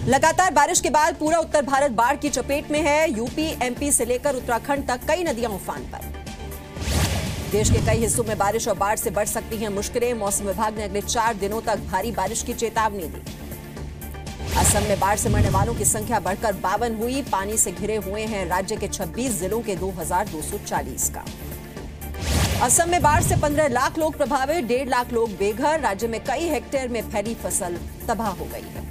लगातार बारिश के बाद पूरा उत्तर भारत बाढ़ की चपेट में है। यूपी, एमपी से लेकर उत्तराखंड तक कई नदियां उफान पर। देश के कई हिस्सों में बारिश और बाढ़ से बढ़ सकती हैं मुश्किलें। मौसम विभाग ने अगले 4 दिनों तक भारी बारिश की चेतावनी दी। असम में बाढ़ से मरने वालों की संख्या बढ़कर 52 हुई। पानी से घिरे हुए हैं राज्य के 26 जिलों के 2240 गांव। असम में बाढ़ से 15 लाख लोग प्रभावित, 1.5 लाख लोग बेघर। राज्य में कई हेक्टेयर में फैली फसल तबाह हो गई है।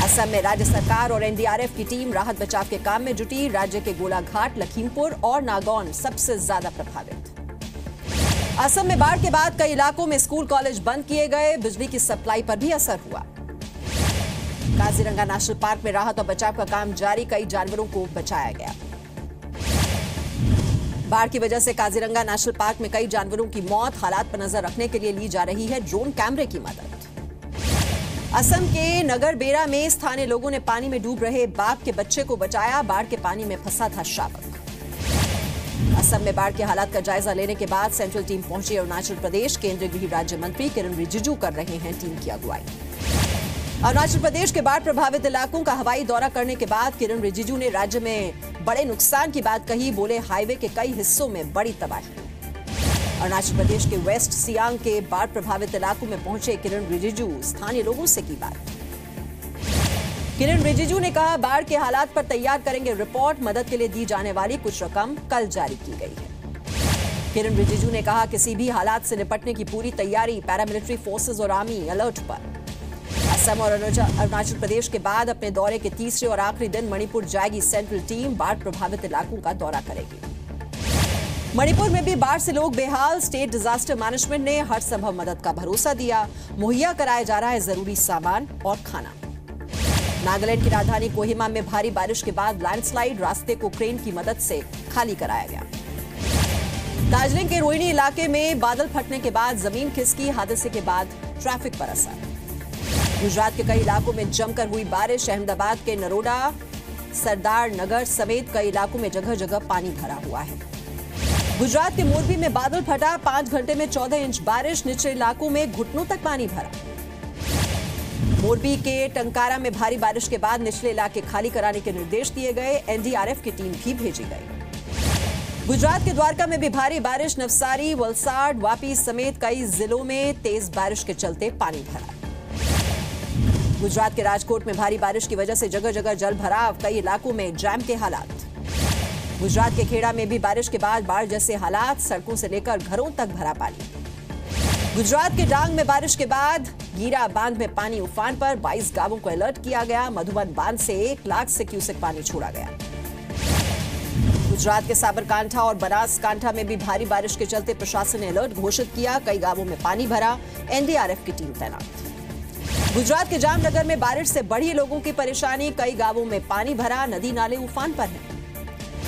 असम में राज्य सरकार और एनडीआरएफ की टीम राहत बचाव के काम में जुटी। राज्य के गोलाघाट, लखीमपुर और नागौन सबसे ज्यादा प्रभावित। असम में बाढ़ के बाद कई इलाकों में स्कूल कॉलेज बंद किए गए। बिजली की सप्लाई पर भी असर हुआ। काजीरंगा नेशनल पार्क में राहत और बचाव का काम जारी, कई जानवरों को बचाया गया। बाढ़ की वजह से काजीरंगा नेशनल पार्क में कई जानवरों की मौत। हालात पर नजर रखने के लिए ली जा रही है ड्रोन कैमरे की मदद। असम के नगरबेरा में स्थानीय लोगों ने पानी में डूब रहे बाप के बच्चे को बचाया। बाढ़ के पानी में फंसा था शावक। असम में बाढ़ के हालात का जायजा लेने के बाद सेंट्रल टीम पहुंची अरुणाचल प्रदेश। केंद्रीय गृह राज्य मंत्री किरण रिजिजू कर रहे हैं टीम की अगुवाई। अरुणाचल प्रदेश के बाढ़ प्रभावित इलाकों का हवाई दौरा करने के बाद किरण रिजिजू ने राज्य में बड़े नुकसान की बात कही। बोले, हाईवे के कई हिस्सों में बड़ी तबाही। अरुणाचल प्रदेश के वेस्ट सियांग के बाढ़ प्रभावित इलाकों में पहुंचे किरण रिजिजू, स्थानीय लोगों से की बात। किरण रिजिजू ने कहा, बाढ़ के हालात पर तैयार करेंगे रिपोर्ट। मदद के लिए दी जाने वाली कुछ रकम कल जारी की गई है। किरण रिजिजू ने कहा, किसी भी हालात से निपटने की पूरी तैयारी। पैरामिलिट्री फोर्सेज और आर्मी अलर्ट पर। असम और अरुणाचल प्रदेश के बाद अपने दौरे के तीसरे और आखिरी दिन मणिपुर जाएगी सेंट्रल टीम। बाढ़ प्रभावित इलाकों का दौरा करेगी। मणिपुर में भी बाढ़ से लोग बेहाल। स्टेट डिजास्टर मैनेजमेंट ने हर संभव मदद का भरोसा दिया। मुहैया कराया जा रहा है जरूरी सामान और खाना। नागालैंड की राजधानी कोहिमा में भारी बारिश के बाद लैंडस्लाइड, रास्ते को क्रेन की मदद से खाली कराया गया। दार्जिलिंग के रोहिणी इलाके में बादल फटने के बाद जमीन खिसकी। हादसे के बाद ट्रैफिक पर असर। गुजरात के कई इलाकों में जमकर हुई बारिश। अहमदाबाद के नरोडा, सरदार नगर समेत कई इलाकों में जगह जगह पानी भरा हुआ है। गुजरात के मोरबी में बादल फटा। 5 घंटे में 14 इंच बारिश। निचले इलाकों में घुटनों तक पानी भरा। मोरबी के टंकारा में भारी बारिश के बाद निचले इलाके खाली कराने के निर्देश दिए गए। एनडीआरएफ की टीम भी भेजी गई। गुजरात के द्वारका में भी भारी बारिश। नवसारी, वलसाड, वापी समेत कई जिलों में तेज बारिश के चलते पानी भरा। गुजरात के राजकोट में भारी बारिश की वजह से जगह जगह जल भराव। कई इलाकों में जैम के हालात। गुजरात के खेड़ा में भी बारिश के बाद बाढ़ जैसे हालात। सड़कों से लेकर घरों तक भरा पानी। गुजरात के डांग में बारिश के बाद गीरा बांध में पानी उफान पर। 22 गांवों को अलर्ट किया गया। मधुबन बांध से 1 लाख से क्यूसेक पानी छोड़ा गया। गुजरात के साबरकांठा और बनासकांठा में भी भारी बारिश के चलते प्रशासन ने अलर्ट घोषित किया। कई गांवों में पानी भरा। एनडीआरएफ की टीम तैनात। गुजरात के जामनगर में बारिश से बढ़ी लोगों की परेशानी। कई गांवों में पानी भरा। नदी नाले उफान पर हैं।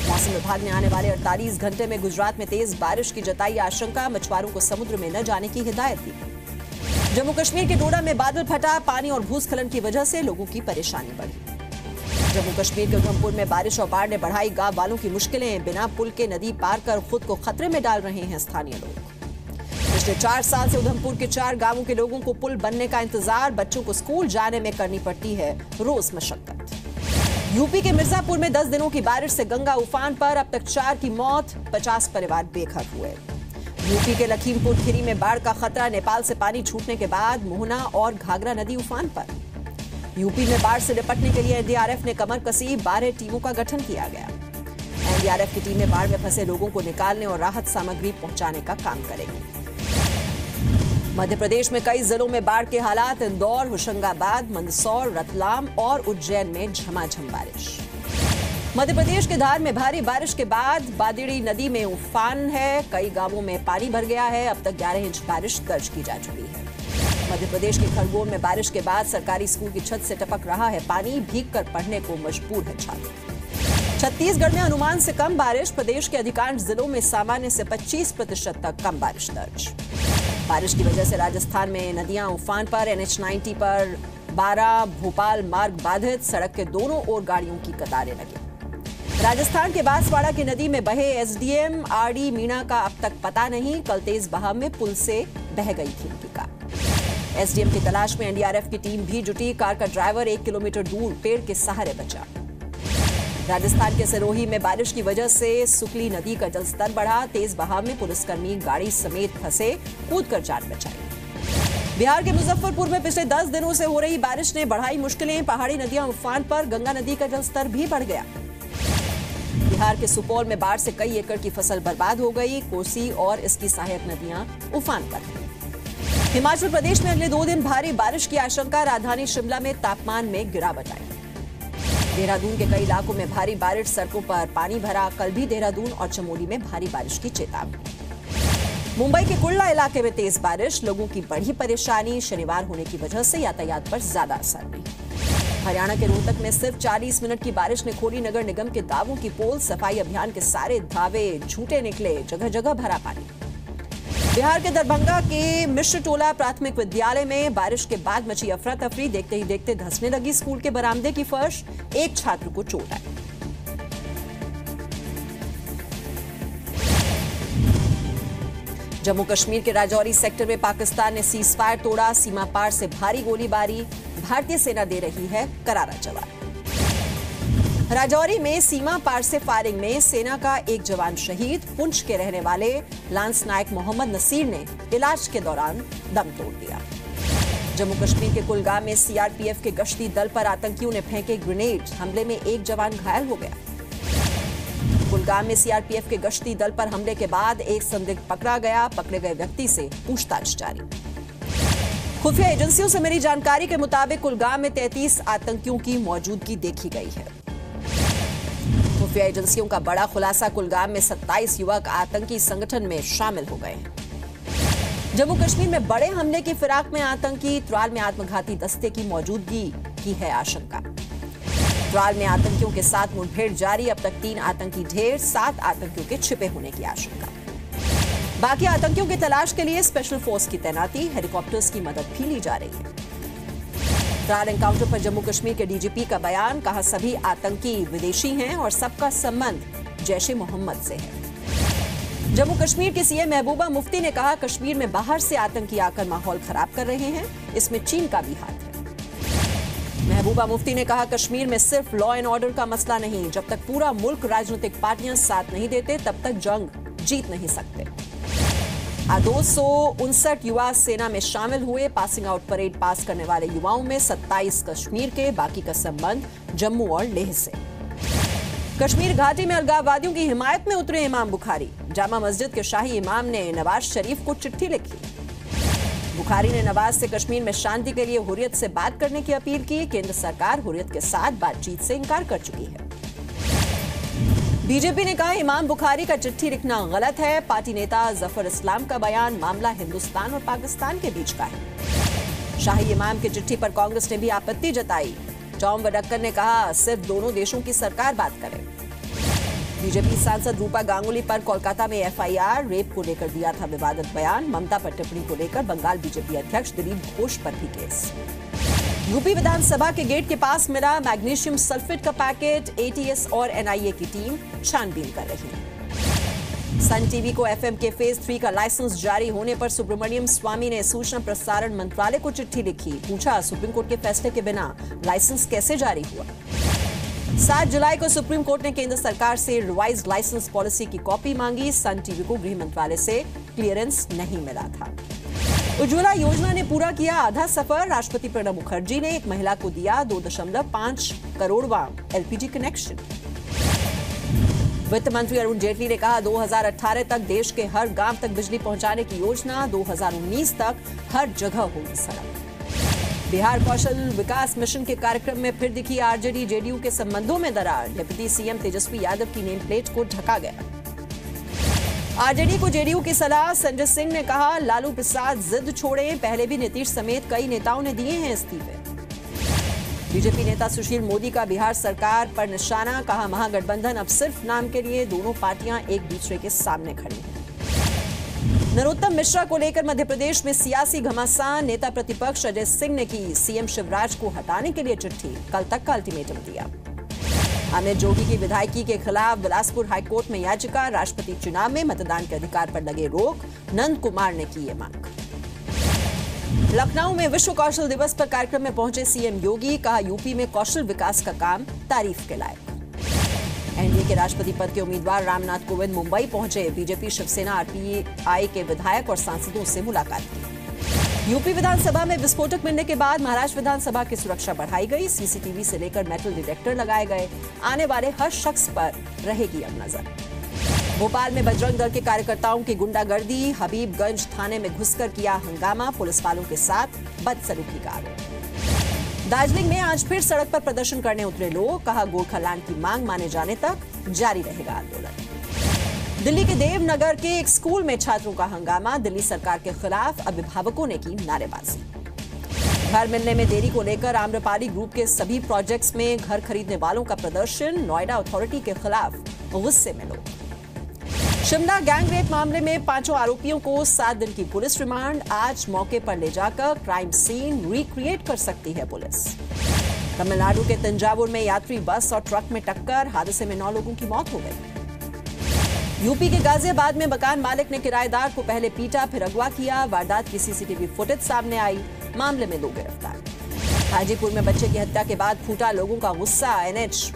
मौसम विभाग ने आने वाले 48 घंटे में गुजरात में तेज बारिश की जताई आशंका। मछुआरों को समुद्र में न जाने की हिदायत दी। जम्मू कश्मीर के डोडा में बादल फटा। पानी और भूस्खलन की वजह से लोगों की परेशानी बढ़ी। जम्मू कश्मीर के उधमपुर में बारिश और बाढ़ ने बढ़ाई गांव वालों की मुश्किलें। बिना पुल के नदी पार कर खुद को खतरे में डाल रहे हैं स्थानीय लोग। पिछले 4 साल से उधमपुर के 4 गांवों के लोगों को पुल बनने का इंतजार। बच्चों को स्कूल जाने में करनी पड़ती है रोज मशक्कत। यूपी के मिर्जापुर में 10 दिनों की बारिश से गंगा उफान पर। अब तक 4 की मौत, 50 परिवार बेघर हुए। यूपी के लखीमपुर खीरी में बाढ़ का खतरा। नेपाल से पानी छूटने के बाद मोहना और घाघरा नदी उफान पर। यूपी में बाढ़ से निपटने के लिए एनडीआरएफ ने कमर कसी। 12 टीमों का गठन किया गया। एनडीआरएफ की टीमें बाढ़ में फंसे लोगों को निकालने और राहत सामग्री पहुंचाने का काम करेगी। मध्य प्रदेश में कई जिलों में बाढ़ के हालात। इंदौर, होशंगाबाद, मंदसौर, रतलाम और उज्जैन में झमाझम बारिश। मध्य प्रदेश के धार में भारी बारिश के बाद बादिड़ी नदी में उफान है। कई गांवों में पानी भर गया है। अब तक 11 इंच बारिश दर्ज की जा चुकी है। मध्य प्रदेश के खरगोन में बारिश के बाद सरकारी स्कूल की छत से टपक रहा है पानी। भीग कर पढ़ने को मजबूर है छात्र। छत्तीसगढ़ में अनुमान से कम बारिश। प्रदेश के अधिकांश जिलों में सामान्य से 25% तक कम बारिश दर्ज। बारिश की वजह से राजस्थान में नदियां उफान पर। NH90 पर 12 भोपाल मार्ग बाधित। सड़क के दोनों ओर गाड़ियों की कतारें लगी। राजस्थान के बांसवाड़ा की नदी में बहे एसडीएम आरडी मीणा का अब तक पता नहीं। कल तेज बहाव में पुल से बह गई थी उनकी कार। एसडीएम की तलाश में एनडीआरएफ की टीम भी जुटी। कार का ड्राइवर 1 किलोमीटर दूर पेड़ के सहारे बचा। राजस्थान के सिरोही में बारिश की वजह से सुकली नदी का जलस्तर बढ़ा। तेज बहाव में पुलिसकर्मी गाड़ी समेत फंसे, कूदकर जान बचाई। बिहार के मुजफ्फरपुर में पिछले 10 दिनों से हो रही बारिश ने बढ़ाई मुश्किलें। पहाड़ी नदियां उफान पर, गंगा नदी का जलस्तर भी बढ़ गया। बिहार के सुपौल में बाढ़ से कई एकड़ की फसल बर्बाद हो गई। कोसी और इसकी सहायक नदियां उफान पर। हिमाचल प्रदेश में अगले 2 दिन भारी बारिश की आशंका। राजधानी शिमला में तापमान में गिरावट आई। देहरादून के कई इलाकों में भारी बारिश, सड़कों पर पानी भरा। कल भी देहरादून और चमोली में भारी बारिश की चेतावनी। मुंबई के कुर्ला इलाके में तेज बारिश, लोगों की बढ़ी परेशानी। शनिवार होने की वजह से यातायात पर ज्यादा असर नहीं। हरियाणा के रोहतक में सिर्फ 40 मिनट की बारिश ने खोली नगर निगम के दावों की पोल। सफाई अभियान के सारे दावे झूठे निकले, जगह जगह भरा पानी। बिहार के दरभंगा के मिश्र टोला प्राथमिक विद्यालय में बारिश के बाद मची अफरा तफरी। देखते ही देखते धंसने लगी स्कूल के बरामदे की फर्श। एक छात्र को चोट आई। जम्मू कश्मीर के राजौरी सेक्टर में पाकिस्तान ने सीज फायर तोड़ा। सीमा पार से भारी गोलीबारी, भारतीय सेना दे रही है करारा जवाब। राजौरी में सीमा पार से फायरिंग में सेना का एक जवान शहीद। पुंछ के रहने वाले लांस नायक मोहम्मद नसीर ने इलाज के दौरान दम तोड़ दिया। जम्मू कश्मीर के कुलगाम में सीआरपीएफ के गश्ती दल पर आतंकियों ने फेंके ग्रेनेड। हमले में एक जवान घायल हो गया। कुलगाम में सीआरपीएफ के गश्ती दल पर हमले के बाद एक संदिग्ध पकड़ा गया। पकड़े गए व्यक्ति से पूछताछ जारी। खुफिया एजेंसियों से मिली जानकारी के मुताबिक कुलगाम में 33 आतंकियों की मौजूदगी देखी गई है। खुफिया एजेंसियों का बड़ा खुलासा, कुलगाम में 27 युवक आतंकी संगठन में शामिल हो गए हैं। जम्मू कश्मीर में बड़े हमले की फिराक में आतंकी। त्राल में आत्मघाती दस्ते की मौजूदगी की है आशंका। त्राल में आतंकियों के साथ मुठभेड़ जारी। अब तक 3 आतंकी ढेर, 7 आतंकियों के छिपे होने की आशंका। बाकी आतंकियों की तलाश के लिए स्पेशल फोर्स की तैनाती, हेलीकॉप्टर्स की मदद भी ली जा रही है। त्राल एनकाउंटर पर जम्मू कश्मीर के डीजीपी का बयान, कहा सभी आतंकी विदेशी हैं और सबका संबंध जैश ए मोहम्मद से है। जम्मू कश्मीर के सीएम महबूबा मुफ्ती ने कहा कश्मीर में बाहर से आतंकी आकर माहौल खराब कर रहे हैं, इसमें चीन का भी हाथ है। महबूबा मुफ्ती ने कहा कश्मीर में सिर्फ लॉ एंड ऑर्डर का मसला नहीं, जब तक पूरा मुल्क राजनीतिक पार्टियां साथ नहीं देते तब तक जंग जीत नहीं सकते। 259 युवा सेना में शामिल हुए। पासिंग आउट परेड पास करने वाले युवाओं में 27 कश्मीर के, बाकी का संबंध जम्मू और लेह से। कश्मीर घाटी में अलगाववादियों की हिमायत में उतरे इमाम बुखारी। जामा मस्जिद के शाही इमाम ने नवाज शरीफ को चिट्ठी लिखी। बुखारी ने नवाज से कश्मीर में शांति के लिए हुर्रियत से बात करने की अपील की। केंद्र सरकार हुर्रियत के साथ बातचीत से इनकार कर चुकी है। बीजेपी ने कहा इमाम बुखारी का चिट्ठी लिखना गलत है। पार्टी नेता जफर इस्लाम का बयान, मामला हिंदुस्तान और पाकिस्तान के बीच का है। शाही इमाम की चिट्ठी पर कांग्रेस ने भी आपत्ति जताई। टॉम वडक्कर ने कहा सिर्फ दोनों देशों की सरकार बात करे। बीजेपी सांसद रूपा गांगुली पर कोलकाता में एफआईआर, रेप को लेकर दिया था विवादित बयान। ममता पर टिप्पणी को लेकर बंगाल बीजेपी अध्यक्ष दिलीप घोष पर भी केस। यूपी विधानसभा के गेट के पास मिला मैग्नीशियम सल्फेट का पैकेट। एटीएस और एनआईए की टीम छानबीन कर रही है। सन टीवी को एफएम के फेज 3 का लाइसेंस जारी होने पर सुब्रमण्यम स्वामी ने सूचना प्रसारण मंत्रालय को चिट्ठी लिखी। पूछा सुप्रीम कोर्ट के फैसले के बिना लाइसेंस कैसे जारी हुआ। 7 जुलाई को सुप्रीम कोर्ट ने केंद्र सरकार से रिवाइज्ड लाइसेंस पॉलिसी की कॉपी मांगी। सन टीवी को गृह मंत्रालय से क्लियरेंस नहीं मिला था। उज्ज्वला योजना ने पूरा किया आधा सफर। राष्ट्रपति प्रणब मुखर्जी ने एक महिला को दिया 2.5 करोड़वां एलपीजी कनेक्शन। वित्त मंत्री अरुण जेटली ने कहा 2018 तक देश के हर गांव तक बिजली पहुंचाने की योजना। 2019 तक हर जगह होगी सड़क। बिहार कौशल विकास मिशन के कार्यक्रम में फिर दिखी आरजेडी जेडीयू के संबंधों में दरार। डिप्टी सीएम तेजस्वी यादव की नेम प्लेट को ढका गया। आरजेडी को जेडीयू की सलाह। संजय सिंह ने कहा लालू प्रसाद जिद छोड़ें, पहले भी नीतीश समेत कई नेताओं ने दिए हैं इस्तीफे। बीजेपी नेता सुशील मोदी का बिहार सरकार पर निशाना। कहा महागठबंधन अब सिर्फ नाम के लिए, दोनों पार्टियां एक दूसरे के सामने खड़ी हैं। नरोत्तम मिश्रा को लेकर मध्य प्रदेश में सियासी घमासान। नेता प्रतिपक्ष अजय सिंह ने की सीएम शिवराज को हटाने के लिए चिट्ठी। कल तक का अल्टीमेटम दिया। अमित जोगी की विधायकी के खिलाफ बिलासपुर हाईकोर्ट में याचिका। राष्ट्रपति चुनाव में मतदान के अधिकार पर लगे रोक। नंद कुमार ने की ये मांग। लखनऊ में विश्व कौशल दिवस पर कार्यक्रम में पहुंचे सीएम योगी, कहा यूपी में कौशल विकास का काम तारीफ के लायक। एनडीए के राष्ट्रपति पद के उम्मीदवार रामनाथ कोविंद मुंबई पहुंचे, बीजेपी, शिवसेना, आरपीआई के विधायक और सांसदों से मुलाकात की। यूपी विधानसभा में विस्फोटक मिलने के बाद महाराष्ट्र विधानसभा की सुरक्षा बढ़ाई गई, सीसीटीवी से लेकर मेटल डिटेक्टर लगाए गए, आने वाले हर शख्स पर रहेगी अब नजर। भोपाल में बजरंग दल के कार्यकर्ताओं की गुंडागर्दी, हबीबगंज थाने में घुसकर किया हंगामा, पुलिस वालों के साथ बदसलूकी का आरोप। दार्जिलिंग में आज फिर सड़क पर प्रदर्शन करने उतरे लोग, कहा गोरखालैंड की मांग माने जाने तक जारी रहेगा आंदोलन। दिल्ली के देवनगर के एक स्कूल में छात्रों का हंगामा, दिल्ली सरकार के खिलाफ अभिभावकों ने की नारेबाजी। घर मिलने में देरी को लेकर आम्रपाली ग्रुप के सभी प्रोजेक्ट्स में घर खरीदने वालों का प्रदर्शन, नोएडा अथॉरिटी के खिलाफ गुस्से में लोग। शिमला गैंगरेप मामले में 5 आरोपियों को 7 दिन की पुलिस रिमांड, आज मौके पर ले जाकर क्राइम सीन रिक्रिएट कर सकती है पुलिस। तमिलनाडु के तंजावुर में यात्री बस और ट्रक में टक्कर, हादसे में 9 लोगों की मौत हो गई। यूपी के गाजियाबाद में मकान मालिक ने किराएदार को पहले पीटा फिर अगवा किया, वारदात की सीसीटीवी फुटेज सामने आई, मामले में 2 गिरफ्तार। हाजीपुर में बच्चे की हत्या के बाद फूटा लोगों का गुस्सा, NH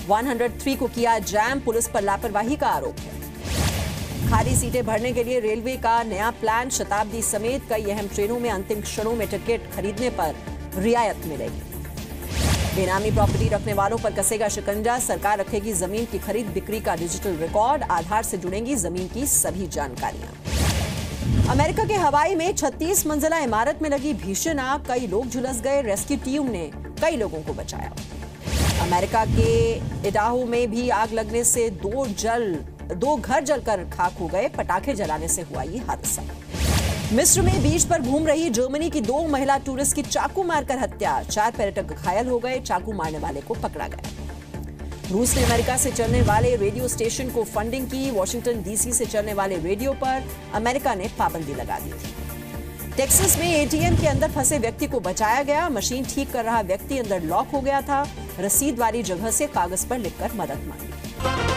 103 को किया जैम, पुलिस पर लापरवाही का आरोप है। खाली सीटें भरने के लिए रेलवे का नया प्लान, शताब्दी समेत कई अहम ट्रेनों में अंतिम क्षणों में टिकट खरीदने पर रियायत मिलेगी। बेनामी प्रॉपर्टी रखने वालों पर कसेगा शिकंजा, सरकार रखेगी जमीन की खरीद बिक्री का डिजिटल रिकॉर्ड, आधार से जुड़ेंगी जमीन की सभी जानकारियां। अमेरिका के हवाई में 36 मंजिला इमारत में लगी भीषण आग, कई लोग झुलस गए, रेस्क्यू टीम ने कई लोगों को बचाया। अमेरिका के इडाहो में भी आग लगने से 2 घर जलकर खाक हो गए, पटाखे जलाने से हुआ ये हादसा। मिस्र में बीच पर घूम रही जर्मनी की 2 महिला टूरिस्ट की चाकू मारकर हत्या, 4 पर्यटक घायल हो गए, चाकू मारने वाले को पकड़ा गया। रूस ने अमेरिका से चलने वाले रेडियो स्टेशन को फंडिंग की, वॉशिंगटन डीसी से चलने वाले रेडियो पर अमेरिका ने पाबंदी लगा दी थी। टेक्सास में एटीएम के अंदर फंसे व्यक्ति को बचाया गया, मशीन ठीक कर रहा व्यक्ति अंदर लॉक हो गया था, रसीद वाली जगह से कागज पर लिखकर मदद मांगी।